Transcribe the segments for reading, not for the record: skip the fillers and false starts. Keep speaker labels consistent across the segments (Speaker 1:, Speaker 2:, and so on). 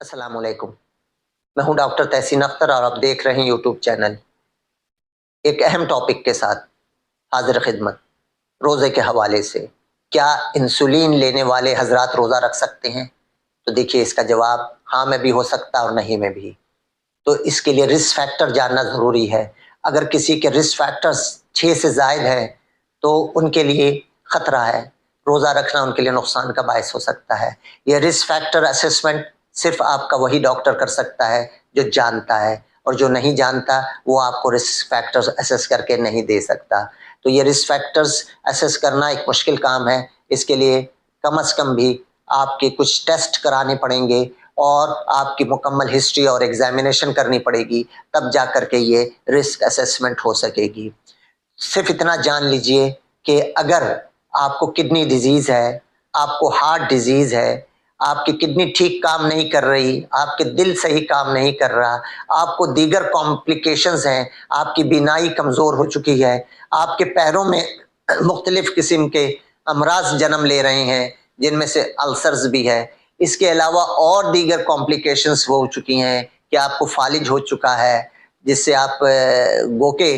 Speaker 1: अस्सलाम वालेकुम। मैं हूं डॉक्टर तहसीन अख्तर और आप देख रहे हैं यूट्यूब चैनल। एक अहम टॉपिक के साथ हाजिर खिदमत, रोज़े के हवाले से। क्या इंसुलिन लेने वाले हजरात रोज़ा रख सकते हैं? तो देखिए, इसका जवाब हाँ में भी हो सकता है और नहीं में भी। तो इसके लिए रिस्क फैक्टर जानना ज़रूरी है। अगर किसी के रिस्क फैक्टर्स 6 से ज़ायद हैं तो उनके लिए ख़तरा है, रोज़ा रखना उनके लिए नुकसान का बायस हो सकता है। ये रिस्क फैक्टर असेसमेंट सिर्फ आपका वही डॉक्टर कर सकता है जो जानता है, और जो नहीं जानता वो आपको रिस्क फैक्टर्स असेस करके नहीं दे सकता। तो ये रिस्क फैक्टर्स असेस करना एक मुश्किल काम है। इसके लिए कम से कम भी आपके कुछ टेस्ट कराने पड़ेंगे और आपकी मुकम्मल हिस्ट्री और एग्जामिनेशन करनी पड़ेगी, तब जा कर के ये रिस्क असेसमेंट हो सकेगी। सिर्फ इतना जान लीजिए कि अगर आपको किडनी डिजीज़ है, आपको हार्ट डिजीज़ है, आपकी किडनी ठीक काम नहीं कर रही, आपके दिल सही काम नहीं कर रहा, आपको दीगर कॉम्प्लिकेशंस हैं, आपकी बीनाई कमज़ोर हो चुकी है, आपके पैरों में मुख्तलिफ़ किस्म के अमराज जन्म ले रहे हैं जिनमें से अल्सर्स भी है, इसके अलावा और दीगर कॉम्प्लिकेशंस हो चुकी हैं कि आपको फालिज हो चुका है जिससे आप गोके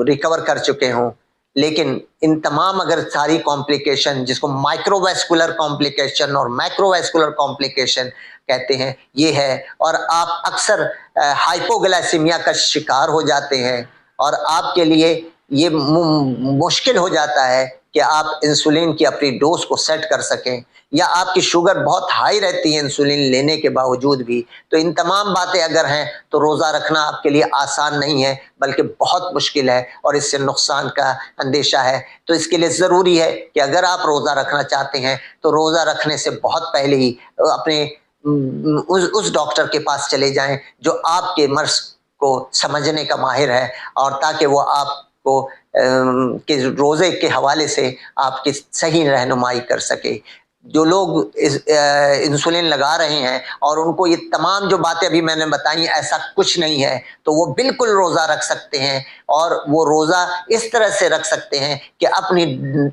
Speaker 1: रिकवर कर चुके हों। लेकिन इन तमाम अगर सारी कॉम्प्लिकेशन, जिसको माइक्रोवैस्कुलर कॉम्प्लिकेशन और मैक्रोवैस्कुलर कॉम्प्लिकेशन कहते हैं, ये है, और आप अक्सर हाइपोग्लाइसीमिया का शिकार हो जाते हैं और आपके लिए ये मुश्किल हो जाता है कि आप इंसुलिन की अपनी डोज को सेट कर सकें, या आपकी शुगर बहुत हाई रहती है इंसुलिन लेने के बावजूद भी। तो इन तमाम बातें अगर हैं तो रोज़ा रखना आपके लिए आसान नहीं है, बल्कि बहुत मुश्किल है और इससे नुकसान का अंदेशा है। तो इसके लिए ज़रूरी है कि अगर आप रोज़ा रखना चाहते हैं तो रोज़ा रखने से बहुत पहले ही अपने उस डॉक्टर के पास चले जाएं जो आपके मर्ज़ को समझने का माहिर है, और ताकि वो आपको कि रोज़े के हवाले से आपकी सही रहनुमाई कर सके। जो लोग इंसुलिन लगा रहे हैं और उनको ये तमाम जो बातें अभी मैंने बताई ऐसा कुछ नहीं है, तो वो बिल्कुल रोज़ा रख सकते हैं, और वो रोज़ा इस तरह से रख सकते हैं कि अपनी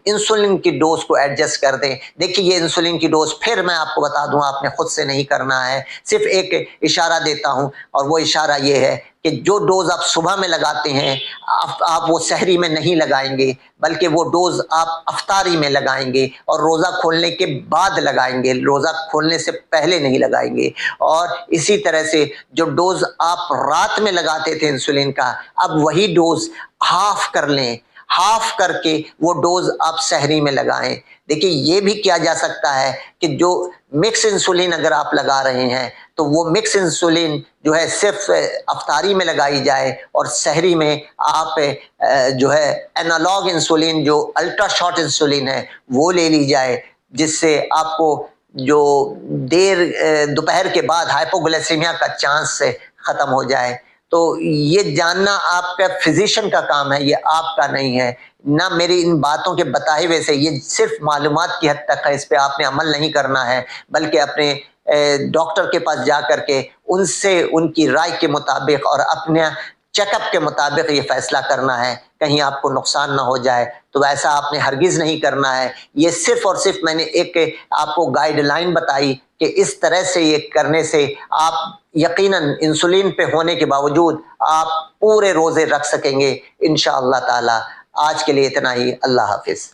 Speaker 1: इंसुलिन की डोज को एडजस्ट कर दें। देखिए, ये इंसुलिन की डोज फिर मैं आपको बता दूं, आपने खुद से नहीं करना है, सिर्फ एक इशारा देता हूं, और वो इशारा ये है कि जो डोज आप सुबह में लगाते हैं आप वो सहरी में नहीं लगाएंगे, बल्कि वो डोज आप अफ्तारी में लगाएंगे और रोज़ा खोलने के बाद लगाएंगे, रोज़ा खोलने से पहले नहीं लगाएंगे। और इसी तरह से जो डोज आप रात में लगाते थे इंसुलिन का, अब वही डोज हाफ कर लें, हाफ करके वो डोज आप सहरी में लगाएं। देखिए, ये भी किया जा सकता है कि जो मिक्स इंसुलिन अगर आप लगा रहे हैं तो वो मिक्स इंसुलिन जो है सिर्फ अफ्तारी में लगाई जाए, और सहरी में आप जो है एनालॉग इंसुलिन, जो अल्ट्रा शॉर्ट इंसुलिन है, वो ले ली जाए, जिससे आपको जो दोपहर के बाद हाइपोग्लाइसीमिया का चांस ख़त्म हो जाए। तो ये जानना आपका फिजिशियन का काम है, ये आपका नहीं है ना। मेरी इन बातों के बताए हुए से ये सिर्फ मालूमात की हद तक है, इस पे आपने अमल नहीं करना है, बल्कि अपने डॉक्टर के पास जा कर के उनसे उनकी राय के मुताबिक और अपने चेकअप के मुताबिक ये फैसला करना है, कहीं आपको नुकसान ना हो जाए। तो वैसा आपने हरगिज़ नहीं करना है। ये सिर्फ और सिर्फ मैंने एक आपको गाइडलाइन बताई कि इस तरह से ये करने से आप यकीनन इंसुलिन पे होने के बावजूद आप पूरे रोज़े रख सकेंगे इंशाअल्लाह ताला। आज के लिए इतना ही। अल्लाह हाफिज़।